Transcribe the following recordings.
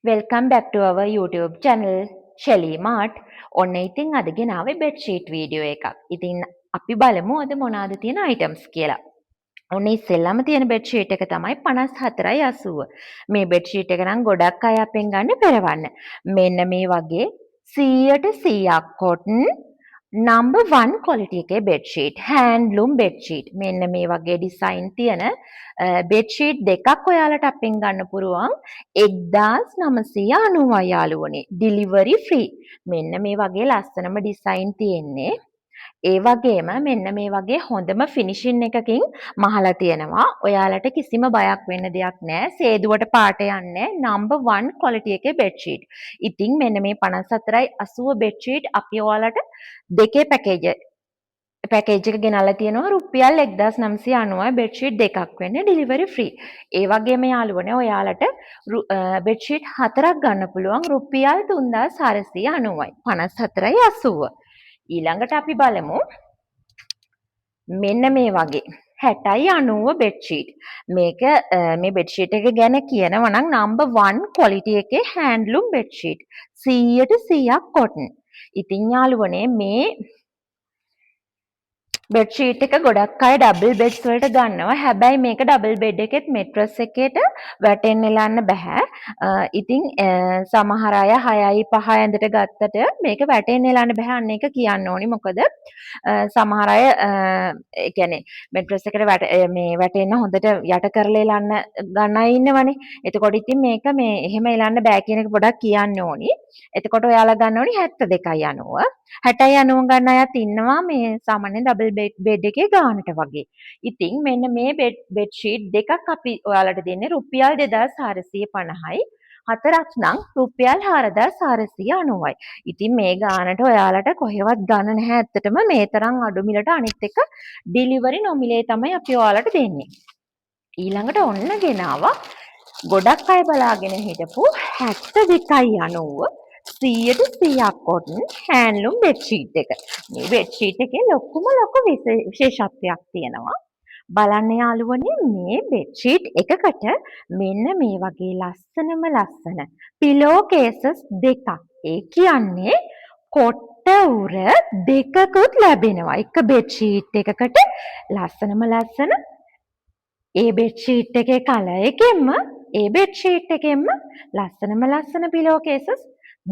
Welcome back to our YouTube channel Shelly Mart. ඔන්න ඉතින් අද ගෙනාවේ bedsheet වීඩියෝ එකක්. ඉතින් අපි බලමු අද මොනවාද තියෙන items කියලා. ඔන්න ඉස්සෙල්ලාම තියෙන bedsheet එක තමයි 54.80. මේ bedsheet එක නම් ගොඩක් අය අපෙන් ගන්න පෙරවන්න. මෙන්න මේ වගේ 100% cotton number 1 quality එකේ bedsheet handloom bedsheet. මෙන්න මේ වගේ design තියෙන bedsheet දෙකක් ඔයාලට අපෙන් ගන්න පුළුවන් 1990 යාළුවනේ delivery free. මෙන්න මේ වගේ ලස්සනම design තියෙන්නේ. ඒ වගේම මෙන්න මේ වගේ හොඳම ෆිනිෂින් එකකින් මහලා තියෙනවා. ඔයාලට කිසිම බයක් වෙන්න දෙයක් නැහැ. සේදුවට පාට යන්නේ number 1 quality එකේ bedsheet. ඉතින් මෙන්න මේ 54.80 bedsheet අපි ඔයාලට දෙකේ පැකේජ් එක ගෙනල්ලා තියෙනවා රුපියල් 1990යි bedsheet දෙකක් වෙන්නේ delivery free. ඒ වගේම යාළුවනේ ඔයාලට bedsheet හතරක් ගන්න පුළුවන් රුපියල් 3490යි 54.80. ඊළඟට අපි බලමු මෙන්න මේ වගේ 60.90 bedsheet. මේක මේ bedsheet එක ගැන කියනවා නම් number 1 quality එකේ handloom bedsheet 100% cotton. ඉතින් යාළුවනේ මේ bedsheet එක ගොඩක් අය double beds වලට ගන්නවා. හැබැයි මේක double bed එකෙත් mattress එකේට වැටෙන්න ලන්න බෑ. ඉතින් සමහර අය 6යි 5 ඇඳට ගත්තට මේක වැටෙන්න ලන්න බෑ අන්න ඒක කියන්න ඕනි. මොකද සමහර අය ඒ කියන්නේ mattress එකට මේ වැටෙන්න හොඳට යට කරලා එලන්න ගන්න අය ඉන්නවනේ. එතකොට ඉතින් මේක මේ එහෙම එලන්න බෑ කියන එක පොඩක් කියන්න ඕනි. එතකොට ඔයාලා ගන්න ඕනි 72.90. 60.90 ගන්න අයත් ඉන්නවා මේ සාමාන්‍ය double bed එකේ ගානට වගේ. ඉතින් මෙන්න මේ bedsheet දෙකක් අපි ඔයාලට දෙන්නේ රුපියල් 2450යි. හතරක් නම් රුපියල් 4490යි. ඉතින් මේ ගානට ඔයාලට කොහෙවත් ගන්න නැහැ ඇත්තටම මේ තරම් අඩු මිලට අනිත් එක ඩිලිවරි නොමිලේ තමයි අපි ඔයාලට දෙන්නේ. ඊළඟට ඔන්න ගෙනාවා ගොඩක් අය බලාගෙන හිටපු 72.90 100% cotton handloom bedsheet එක. මේ bedsheet එකේ ලොකු විශේෂත්වයක් තියෙනවා. බලන්න යාළුවනේ මේ bedsheet එකකට මෙන්න මේ වගේ ලස්සන pillow cases දෙකක්. ඒ කියන්නේ කොට්ට උර දෙකකුත් ලැබෙනවා. එක bedsheet එකකට ලස්සන ඒ bedsheet එකේ කලර් එකෙන්ම ඒ bedsheet එකෙන්ම ලස්සන pillow cases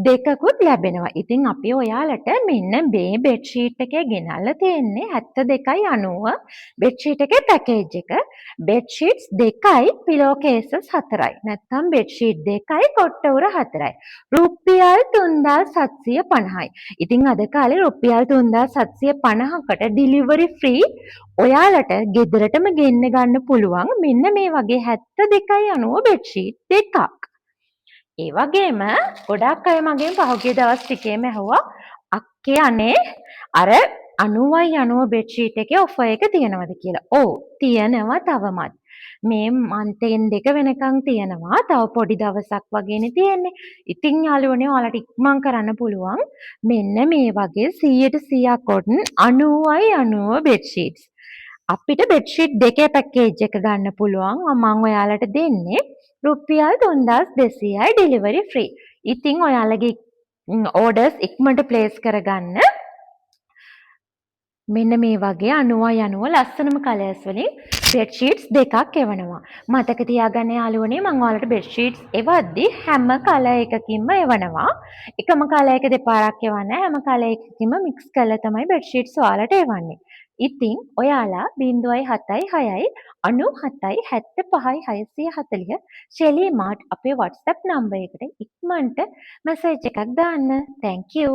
දෙකකුත් ලැබෙනවා. ඉතින් අපි ඔයාලට මෙන්න මේ bedsheet එකේ ගෙනල්ලා තියෙන්නේ 72.90 bedsheet එකේ පැකේජ් එක. bedsheets දෙකයි pillow cases හතරයි. නැත්නම් bedsheet දෙකයි කොට්ට උර හතරයි. රුපියල් 3750යි. ඉතින් අද කාලේ රුපියල් 3750කට delivery free ඔයාලට ගෙදරටම ගෙන්න ගන්න පුළුවන් මෙන්න මේ වගේ 72.90 bedsheet දෙකක්. ඒ වගේම ගොඩක් අය මගෙන් පහුගිය දවස් ටිකේම ඇහුවා අක්කේ අනේ අර 90.90 bedsheet එකේ offer එක තියෙනවද කියලා. ඔව් තියෙනවා තවමත්. මේ මන්තෙන් 2 වෙනකන් තියෙනවා. තව පොඩි දවසක් වගේනේ තියෙන්නේ. ඉතින් යාළුවනේ ඔයාලට ඉක්මන් කරන්න පුළුවන් මෙන්න මේ වගේ 100% cotton 90.90 bedsheets. අපිට bedsheet දෙකේ පැකේජ් එක ගන්න පුළුවන්. මම ඔයාලට දෙන්නේ රුපියල් 3200යි delivery free. ඉතින් ඔයාලගේ orders ඉක්මනට place කරගන්න. මෙන්න මේ වගේ 90.90 ලස්සනම කලර්ස් වලින් bedsheets දෙකක් එවනවා. මතක තියාගන්න යාළුවනේ මම ඔයාලට bedsheets එවද්දී හැම කලර් එකකින්ම එවනවා. එකම කලර් එක දෙපාරක් එවන්නේ හැම කලර් එකකින්ම mix කරලා තමයි bedsheets ඔයාලට එවන්නේ. ඉතින් ඔයාලා 076යි 97යි 75යි 640 Shelly Mart අපේ WhatsApp නම්බර් එකට ඉක්මනට message එකක් දාන්න. Thank you.